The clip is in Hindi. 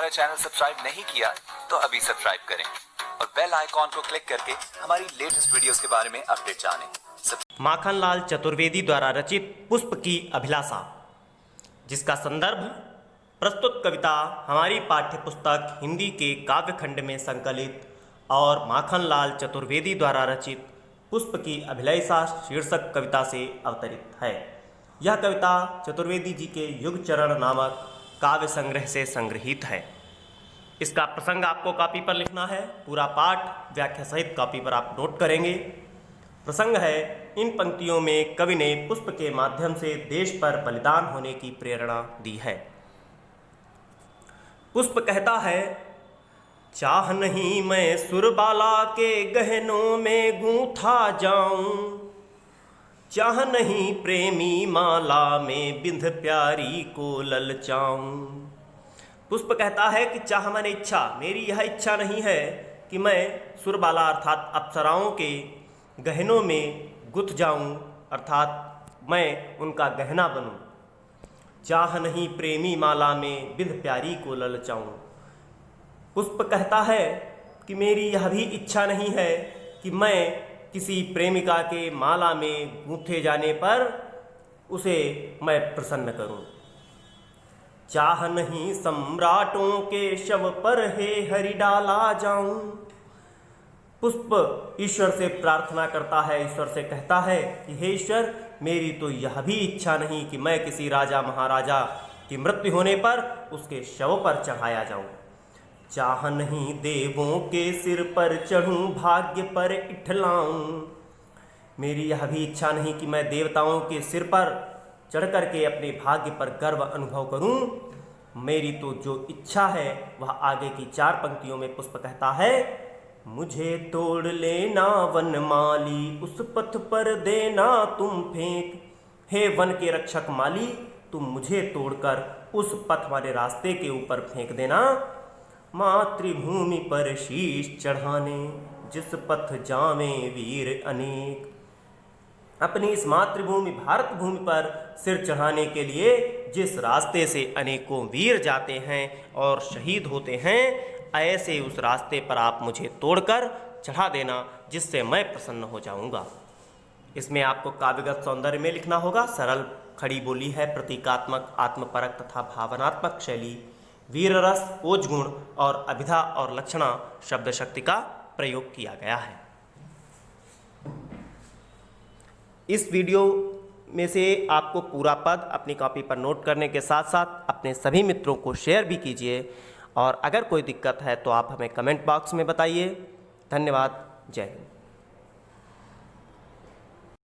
हमारा चैनल सब्सक्राइब नहीं किया तो अभी सब्सक्राइब करें और बेल आइकॉन को क्लिक करके हमारी लेटेस्ट वीडियोस के बारे में अपडेट जानें। माखनलाल चतुर्वेदी द्वारा रचित पुष्प की अभिलाषा, जिसका संदर्भ प्रस्तुत कविता हमारी पाठ्य पुस्तक हिंदी के काव्यखंड में संकलित और माखनलाल चतुर्वेदी द्वारा रचित पुष्प की अभिलाषा शीर्षक कविता से अवतरित है। यह कविता चतुर्वेदी जी के युगचरण नामक काव्य संग्रह से संग्रहित है। इसका प्रसंग आपको कॉपी पर लिखना है। पूरा पाठ व्याख्या सहित कॉपी पर आप नोट करेंगे। प्रसंग है, इन पंक्तियों में कवि ने पुष्प के माध्यम से देश पर बलिदान होने की प्रेरणा दी है। पुष्प कहता है, चाह नहीं मैं सुरबाला के गहनों में गूंथा जाऊं, चाह नहीं प्रेमी माला में बिंध प्यारी को ललचाऊं। पुष्प कहता है कि चाह माने इच्छा, मेरी यह इच्छा नहीं है कि मैं सुरबाला अर्थात अप्सराओं के गहनों में गुथ जाऊं, अर्थात मैं उनका गहना बनूं। चाह नहीं प्रेमी माला में बिंध प्यारी को ललचाऊं। पुष्प कहता है कि मेरी यह भी इच्छा नहीं है कि मैं किसी प्रेमिका के माला में गूंथे जाने पर उसे मैं प्रसन्न करूं। चाह नहीं सम्राटों के शव पर हे हरि डाला जाऊं। पुष्प ईश्वर से प्रार्थना करता है, ईश्वर से कहता है कि हे ईश्वर, मेरी तो यह भी इच्छा नहीं कि मैं किसी राजा महाराजा की मृत्यु होने पर उसके शव पर चढ़ाया जाऊं। चाह नहीं देवों के सिर पर चढ़ूं, भाग्य पर इठलाऊं। मेरी यह भी इच्छा नहीं कि मैं देवताओं के सिर पर चढ़ करके अपने भाग्य पर गर्व अनुभव करूं। मेरी तो जो इच्छा है वह आगे की 4 पंक्तियों में पुष्प कहता है, मुझे तोड़ लेना वनमाली, उस पथ पर देना तुम फेंक। हे वन के रक्षक माली, तुम मुझे तोड़कर उस पथ वाले रास्ते के ऊपर फेंक देना। मातृभूमि पर शीश चढ़ाने, जिस पथ जावे वीर अनेक। अपनी इस मातृभूमि भारत भूमि पर सिर चढ़ाने के लिए जिस रास्ते से अनेकों वीर जाते हैं और शहीद होते हैं, ऐसे उस रास्ते पर आप मुझे तोड़कर चढ़ा देना, जिससे मैं प्रसन्न हो जाऊंगा। इसमें आपको काव्यगत सौंदर्य में लिखना होगा। सरल खड़ी बोली है, प्रतीकात्मक, आत्मपरक तथा भावनात्मक शैली, वीर रस, ओज गुण और अभिधा और लक्षणा शब्द शक्ति का प्रयोग किया गया है। इस वीडियो में से आपको पूरा पद अपनी कॉपी पर नोट करने के साथ साथ अपने सभी मित्रों को शेयर भी कीजिए और अगर कोई दिक्कत है तो आप हमें कमेंट बॉक्स में बताइए। धन्यवाद। जय हिंद।